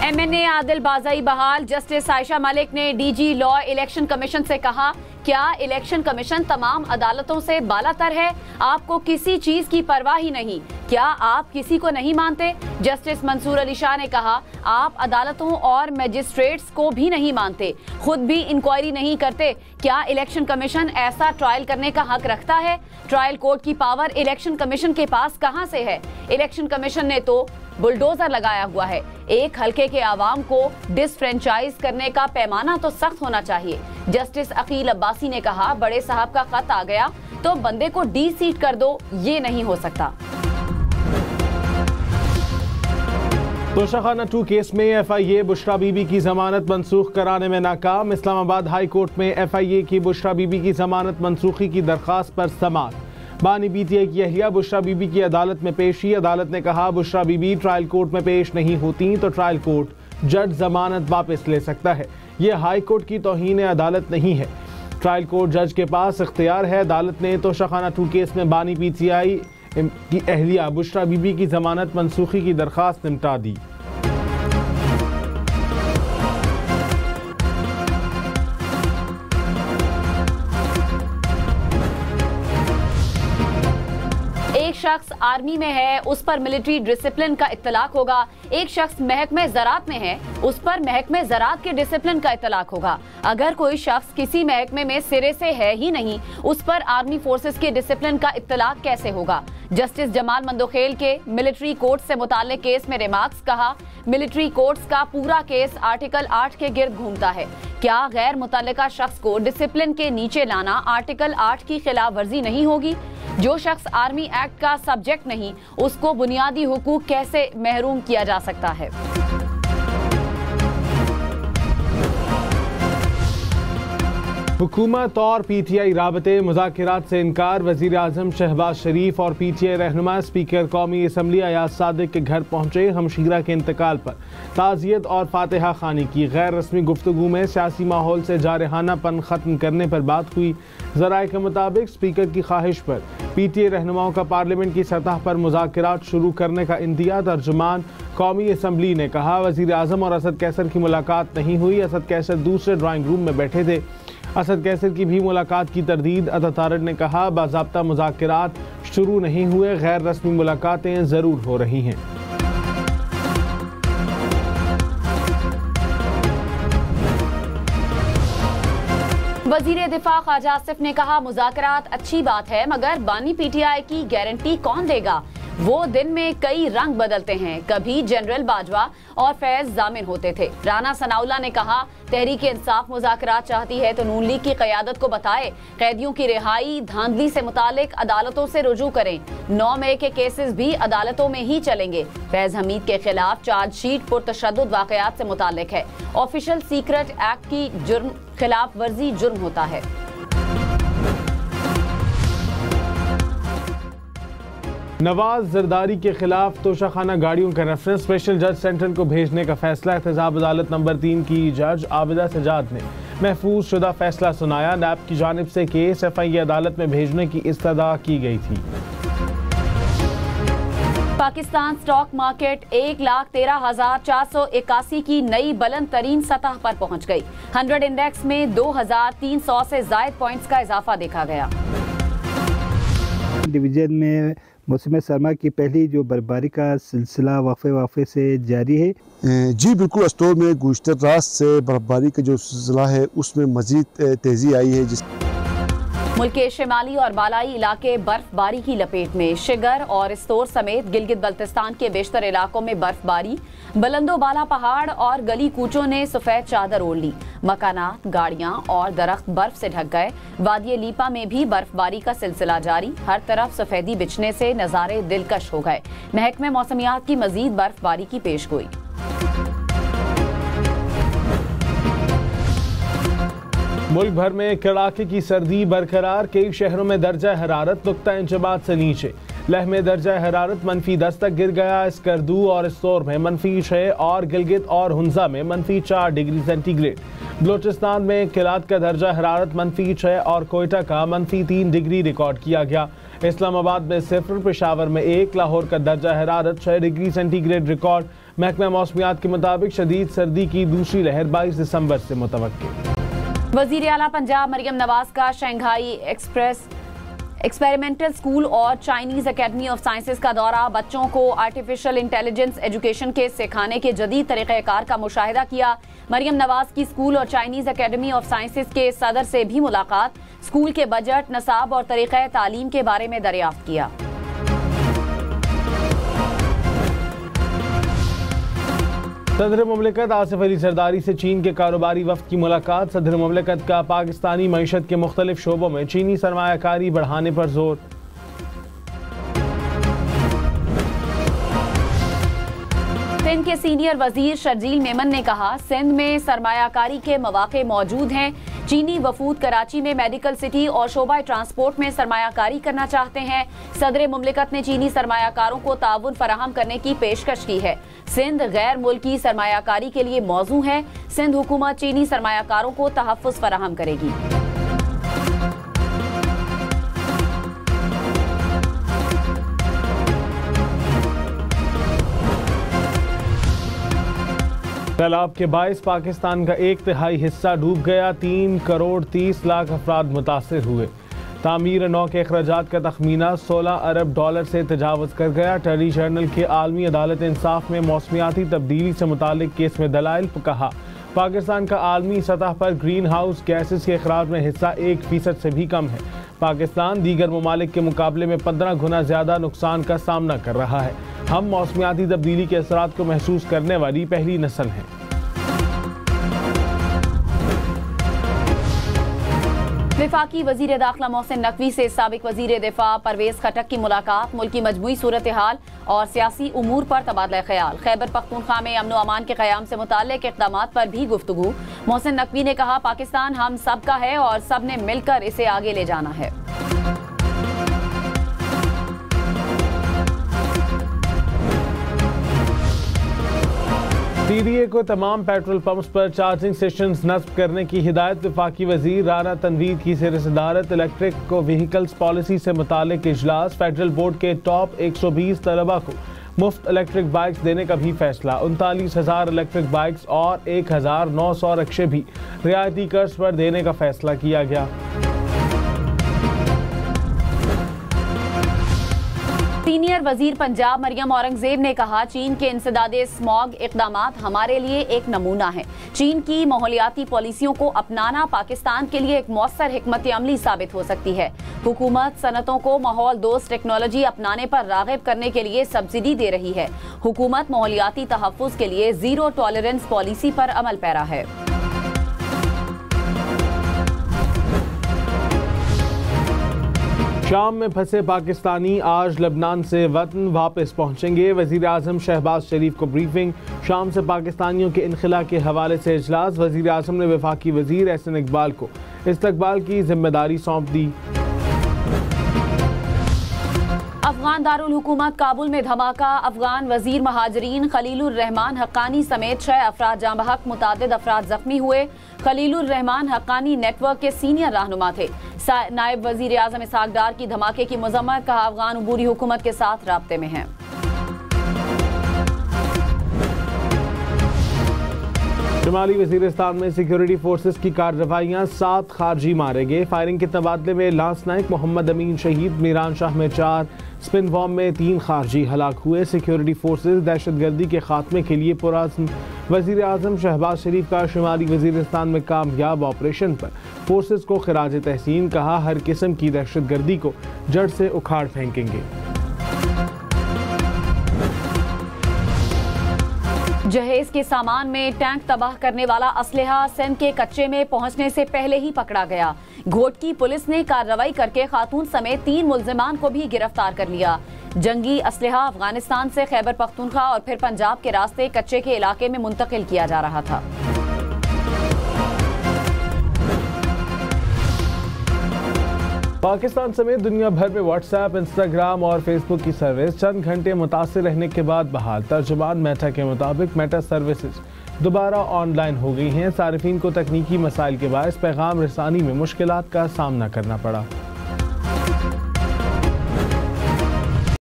MNA Adil बाज़ाई बहाल। Justice Ayesha Malik ने DG law election commission से कहा, क्या इलेक्शन कमीशन तमाम अदालतों से बालातर है? आपको किसी चीज की परवाह ही नहीं, क्या आप किसी को नहीं मानते? जस्टिस मंसूर अली शाह ने कहा, आप अदालतों और मजिस्ट्रेट्स को भी नहीं मानते, खुद भी इंक्वायरी नहीं करते। क्या इलेक्शन कमीशन ऐसा ट्रायल करने का हक रखता है? ट्रायल कोर्ट की पावर इलेक्शन कमीशन के पास कहां से है? इलेक्शन कमीशन ने तो बुलडोजर लगाया हुआ है। एक हलके के आवाम को डिसफ्रेंचाइज करने का पैमाना तो सख्त होना चाहिए। जस्टिस अकील अब्बासी ने कहा, बड़े साहब का खत आ गया तो बंदे को डी सीट कर दो, ये नहीं हो सकता। तोशाखाना 2 केस में FIA बुशरा बीबी की जमानत मनसूख कराने में नाकाम। इस्लामाबाद हाई कोर्ट में FIA की बुशरा बीबी की जमानत मनसूखी की दरख्वास्त पर समाअत। बानी PTI की अहलिया बुशरा बीबी की अदालत में पेशी। अदालत ने कहा, बुशरा बीबी ट्रायल कोर्ट में पेश नहीं होती तो ट्रायल कोर्ट जज जमानत वापस ले सकता है। यह हाई कोर्ट की तौहीन अदालत नहीं है। ट्रायल कोर्ट जज के पास इख्तियार है। अदालत ने तोशाखाना 2 केस में बानी PTI की अहलिया बुशरा बीबी की जमानत मनसूखी की दरख्वास्त निपटा दी। एक शख्स आर्मी में है, उस पर मिलिट्री डिसिप्लिन का इत्तलाक होगा। एक शख्स महकमे ज़राअत में है, उस पर महकमे ज़राअत के डिसिप्लिन का इत्तलाक होगा। अगर कोई शख्स किसी महकमे में सिरे से है ही नहीं, उस पर आर्मी फोर्सेस के डिसिप्लिन का इत्तलाक कैसे होगा? जस्टिस जमाल मंदोखेल के मिलिट्री कोर्ट से मुताल्लिक केस में रिमार्क्स कहा, मिलिट्री कोर्ट्स का पूरा केस आर्टिकल 8 के गिर्द घूमता है। क्या गैर मुतल्लिका शख्स को डिसिप्लिन के नीचे लाना आर्टिकल 8 की खिलाफ वर्जी नहीं होगी? जो शख्स आर्मी एक्ट का सब्जेक्ट नहीं, उसको बुनियादी हुकूक कैसे महरूम किया जा सकता है? हुकूमत और PTI राबते मुज़ाकिरात से इनकार। वज़ीर आज़म शहबाज शरीफ और PTI रहनुमा स्पीकर कौमी असम्बली अयाज सादिक के घर पहुँचे। हमशीरा के इंतकाल पर ताज़ियत और फातिहा खानी की। गैर रस्मी गुफ्तगू में सियासी माहौल से जारहानापन ख़त्म करने पर बात हुई। ज़राए के मुताबिक स्पीकर की ख्वाहिश पर PTI रहनुमाओं का पार्लियामेंट की सतह पर मुज़ाकिरात शुरू करने का इंदिया। तर्जुमान कौमी असम्बली ने कहा, वज़ीर आज़म और असद कैसर की मुलाकात नहीं हुई। असद कैसर दूसरे ड्राइंग रूम में बैठे थे। असद कैसर की भी मुलाकात की तरदीद। अतातारड ने कहा, बाज़ाब्ता मुज़ाकिरात शुरू नहीं हुए, गैर रस्मी मुलाकातें ज़रूर हो रही हैं। वज़ीर दिफा ख्वाजा आसिफ ने कहा, मुज़ाकरात अच्छी बात है, मगर बानी PTI की गारंटी कौन देगा? वो दिन में कई रंग बदलते हैं। कभी जनरल बाजवा और फैज जामिन होते थे। राना सनाउल्लाह ने कहा, तहरीक इंसाफ मुज़ाकरात चाहती है तो नून लीग की क़यादत को बताए। कैदियों की रिहाई धांधली से मुतालिक अदालतों से रुजू करें। 9 मई के केसेस भी अदालतों में ही चलेंगे। फैज हमीद के खिलाफ चार्जशीट पुरतशद्दुद वाक़यात से मुतालिक है। ऑफिशियल सीक्रेट एक्ट की जुर्म खिलाफ वर्जी जुर्म होता है। नवाज जरदारी के खिलाफ तोशाखाना गाड़ियों का रेफरेंस स्पेशल जज सेंट्रल को भेजने का फैसला। एहतजाब अदालत नंबर 3 की जज आबिदा सजाद ने महफूज शुदा फैसला सुनाया। नैब की जानिब से केस FIA अदालत में भेजने की इस्तदा की गई थी। पाकिस्तान स्टॉक मार्केट 1,13,481 की नई बुलंद तरीन सतह पर पहुंच गई। 100 इंडेक्स में 2,300 से जायद पॉइंट्स का इजाफा देखा गया। डिवीजन में मौसम सरमा की पहली जो बर्फबारी का सिलसिला वाक़े से जारी है। जी बिल्कुल, अस्टोर में गुज़िश्ता रात से बर्फबारी का जो सिलसिला है उसमें मज़ीद तेज़ी आई है। मुल्क के शिमाली और बालाई इलाके बर्फबारी की लपेट में। शिगर और इस्तोर समेत गिलगित बल्तिस्तान के बेशतर इलाकों में बर्फबारी। बुलंदो बाला पहाड़ और गली कूचों ने सफ़ेद चादर ओढ़ ली। मकानात, गाड़ियां और दरख्त बर्फ से ढक गए। वादी लीपा में भी बर्फबारी का सिलसिला जारी। हर तरफ सफेदी बिछने से नज़ारे दिलकश हो गए। महकमे मौसमियात की मजीद बर्फबारी की पेशगोई। मुल्क भर में कड़ाके की सर्दी बरकरार। कई शहरों में दर्जा हरारत नुक्ता इंजमात से नीचे। लह में दर्जा हरारत -10 तक गिर गया। स्कर्दू और इस्तोर में -6 और गिलगित और हुंजा में -4 डिग्री सेंटीग्रेड। बलोचिस्तान में किलात का दर्जा हरारत -6 और कोयटा का -3 डिग्री रिकॉर्ड किया गया। इस्लामाबाद में 0, पेशावर में 1, लाहौर का दर्जा हरारत 6 डिग्री सेंटीग्रेड रिकॉर्ड। महकमा मौसमियात के मुताबिक शदीद सर्दी की दूसरी लहर 22 दिसंबर से मुतवक्किल। वज़ीर आला पंजाब मरियम नवाज का शंघाई एक्सपेरिमेंटल स्कूल और चाइनीज एकेडमी ऑफ साइंसेज का दौरा, बच्चों को आर्टिफिशियल इंटेलिजेंस एजुकेशन के सिखाने के जदीद तरीक़ाकार का मुशाहिदा किया। मरियम नवाज की स्कूल और चाइनीज एकेडमी ऑफ साइंसेज के सदर से भी मुलाकात, स्कूल के बजट, नसाब और तरीक़े तालीम के बारे में दरियाफ्त किया। सदर मुमलिकत आसिफ अली जरदारी से चीन के कारोबारी वफ़द की मुलाकात, सदर मुमलिकत का पाकिस्तानी मईशत के मुख्तलिफ शोबों में चीनी सरमायाकारी बढ़ाने पर जोर। सिंध के सीनियर वजीर शर्जील मेमन ने कहा, सिंध में सरमायाकारी के मौके मौजूद हैं। चीनी वफूद कराची में मेडिकल सिटी और शोबा ट्रांसपोर्ट में सरमायाकारी करना चाहते हैं। सदर मुमलिकत ने चीनी सरमायाकारों को ताउन फराहम करने की पेशकश की है। सिंध गैर मुल्की सरमायाकारी के लिए मौजू है। सिंध हुकूमत चीनी सरमायाकारों को तहफ़्फ़ुज़ फराहम करेगी। सैलाब के बाइस पाकिस्तान का 1/3 हिस्सा डूब गया, 3 करोड़ 30 लाख अफराद मुतासिर हुए। तामीर नौ के अखराजात का तखमीना $16 अरब से तजावज़ कर गया। अटॉर्नी जनरल के आलमी अदालत इंसाफ में मौसमियाती तब्दीली से मुतालिक केस में दलाइल कहा, पाकिस्तान का आलमी सतह पर ग्रीन हाउस गैसेस के अखराज में हिस्सा 1% से भी कम है। पाकिस्तान दीगर ममालिक के मुकाबले में 15 गुना ज़्यादा नुकसान का सामना कर रहा है। हम मौसमियाती तब्दीली के असरात को महसूस करने वाली पहली नस्ल हैं। वफाकी वजीर दाखिला मोहसिन नकवी से साबिक वजीर दिफा परवेज खटक की मुलाकात, मुल्की मजमूई सूरत हाल और सियासी उमूर पर तबादला ख्याल। खैबर पख्तूनख्वा में अमन व अमान के क़याम से मुताल्लिक़ इक़दामात पर भी गुफ्तगू। मोहसिन नकवी ने कहा, पाकिस्तान हम सब का है और सब ने मिलकर इसे आगे ले जाना है। TDA को तमाम पेट्रोल पंप्स पर चार्जिंग स्टेशंस नस्ब करने की हिदायत। वफाकी वजीर राना तनवीर की ज़ेर सदारत इलेक्ट्रिक व्हीकल्स पॉलिसी से मुतालिक इजलास। फेडरल बोर्ड के टॉप 120 तलबा को मुफ्त इलेक्ट्रिक बाइक्स देने का भी फैसला। 39,000 इलेक्ट्रिक बाइक्स और 1,900 रिक्शे भी रियायती कर्ज पर देने का फैसला किया गया। सीनियर वजीर पंजाब मरियम औरंगजेब ने कहा, चीन के इंसदादे स्मॉग इक़दामात हमारे लिए एक नमूना है। चीन की माहौलियाती पॉलिसियों को अपनाना पाकिस्तान के लिए एक मौसर हिकमत अमली साबित हो सकती है। हुकूमत सनतों को माहौल दोस्त टेक्नोलॉजी अपनाने पर राग़िब करने के लिए सब्सिडी दे रही है। हुकूमत माहौलियाती तहफ़्फ़ुज़ के लिए ज़ीरो टॉलरेंस पॉलिसी पर अमल पैरा है। शाम में फंसे पाकिस्तानी आज लबनान से वतन वापस पहुंचेंगे। वज़ीर आज़म शहबाज शरीफ को ब्रीफिंग। शाम से पाकिस्तानियों के इनखला के हवाले से इजलास। वज़ीर आज़म ने वफाकी वज़ीर एहसन इकबाल को इस्तकबाल की जिम्मेदारी सौंप दी। अफगान दारुल हुकूमत काबुल में धमाका, अफगान वजीर महाजरीन खलीलुर रहमान हक्कानी समेत 6 अफराद जाँ बहक, मुतादिद अफराद जख्मी हुए। खलीलुर रहमान हक्कानी नेटवर्क के सीनियर रहनुमा थे। नायब वजीर आज़म इसहाक डार की धमाके की मजम्मत, कहा अफगान अबूरी हुकूमत के साथ राब्ते में हैं। शुमाली वजीरिस्तान में सिक्योरिटी फोर्सेस की कार्रवाइयाँ, 7 खारजी मारे गए। फायरिंग के तबादले में लांस नाइक मोहम्मद अमीन शहीद, मीरान शाह में 4, स्पिन बॉम्ब में 3 खारजी हलाक हुए। सिक्योरिटी फोर्सेस दहशतगर्दी के खात्मे के लिए पुरअज़्म। वज़ीर आज़म शहबाज शरीफ का शुमाली वजीरिस्तान में कामयाब ऑपरेशन पर फोर्सेस को खिराज तहसीन, कहा हर किस्म की दहशतगर्दी को जड़ से उखाड़ फेंकेंगे। जहेज के सामान में टैंक तबाह करने वाला असलहा सिंध के कच्चे में पहुंचने से पहले ही पकड़ा गया। घोटकी पुलिस ने कार्रवाई करके खातून समेत 3 मुल्जिमान को भी गिरफ्तार कर लिया। जंगी असलहा अफगानिस्तान से खैबर पख्तूनख्वा और फिर पंजाब के रास्ते कच्चे के इलाके में मुंतकिल किया जा रहा था। पाकिस्तान समेत दुनिया भर में व्हाट्सएप, इंस्टाग्राम और फेसबुक की सर्विस चंद घंटे मुतासिर रहने के बाद बहाल। तर्जुमान मेटा के मुताबिक मेटा सर्विसेज दोबारा ऑनलाइन हो गई हैं। सारिफीन को तकनीकी मसाइल के बायस पैगाम रसानी में मुश्किलात का सामना करना पड़ा।